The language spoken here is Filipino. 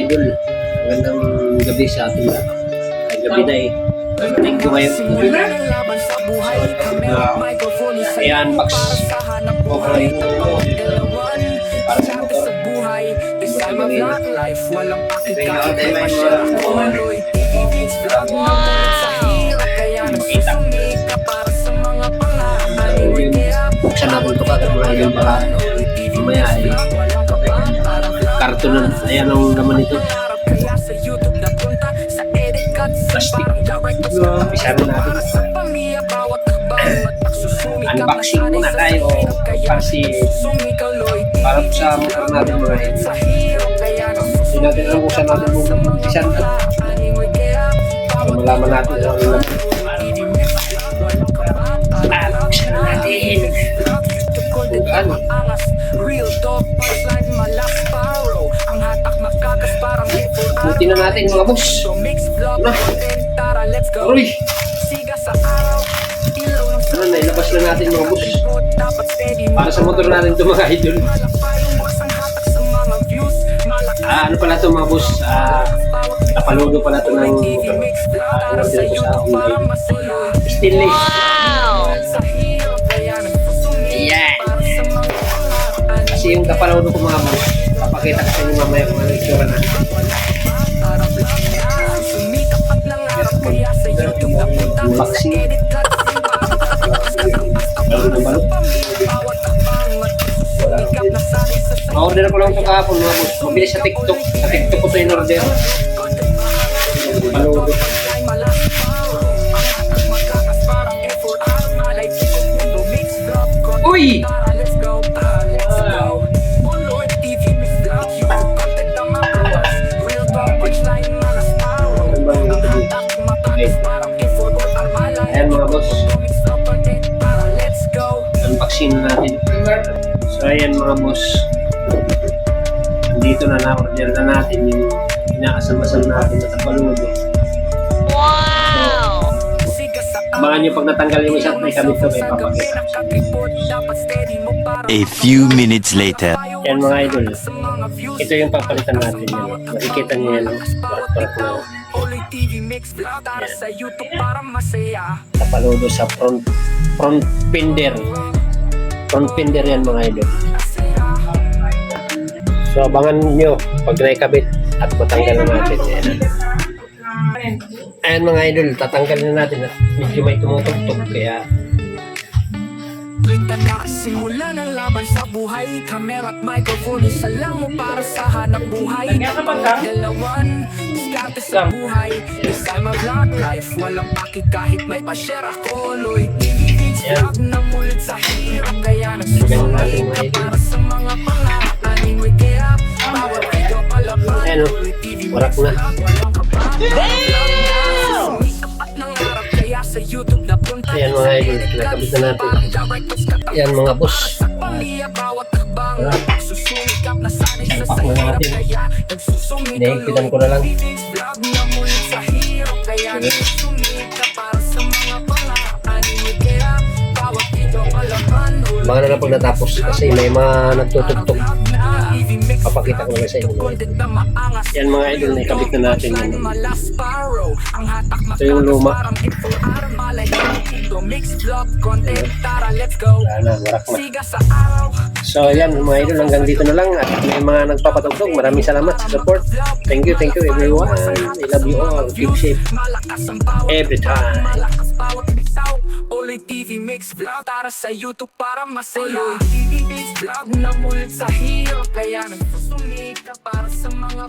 idol. Magandang gabi sa ating lahat. Ay, gabi na eh. Thank you ngayon. Ayan, box. Okay. Para sa motor. Buksan natin ito kagad mga idol para mamaya ay karton na. Ayan ang laman nito. Plastic. Umpisa na natin. Unboxing muna tayo para sa motor natin mga idol. Hindi natin alam kung saan natin umpisa na. Para malaman natin ang laman. Buksan natin. Ano? Buti na natin mga boss. Uy! Ano, nailabas na natin mga boss. Para sa motor natin ito mga idol. Ano pala ito mga boss? Napaludo pala ito ng motor. Inorder ko sa stainless. Yan! Kasi yung kapaludo ko mga boss, papakita ko sa inyo mamaya kung ano itsura na. Unboxing. Balot na balot. Ma-order ko lang ito kahapon mga boss. Mabilis sa TikTok. Sa TikTok ko ito in-order. Paludo. Uy! Ayan mga boss, unboxing natin. So ayan mga boss, dito na na-order na natin yung inakasama-sama natin na tapaludo. Wow! So, abangan nyo pag natanggal yung isa, may kamit ko may papakita. A few minutes later. Ayan mga idol, ito yung papalitan natin yun. Makikita nyo yan, parak-parak na. Tapaludo sa front fender. Front fender yan mga idol. So abangan nyo pag naikabit at matanggal na natin. Ayan mga idol, tatanggal na natin at medyo may tumutugtog kaya simula ng laban sa buhay, kamera at microphone, isa lang mo para sa hanap buhay. Dalawan, diskarte sa buhay, isa mag-vlog life, walang paki kahit may pa-share ako. Lloyd TV, vlog na mulit sa hirap, kaya nagsusumay ka para sa mga pangarap. Anyway kaya, bawat video palaban. ayan o, warak na. Ayan mga idol, nakabit na natin. Ayan mga boss. Ipak na natin. Inaigpitan ko na lang. Mga na pag natapos kasi may mga nagtutugtog. Papakita ko na sa inyo. Yan mga idol, naikabit na natin yan. Ito yung luma. Wala na, warak na. So yan mga idol, hanggang dito na lang. At may mga nagpapatugtog. Maraming salamat sa support. Thank you everyone. I love you all. Keep safe every time. Oloy TV Mix Vlog para sa YouTube para masaya. TV Mix Vlog na mulit sa hirap, kaya nagsusumika para sa mga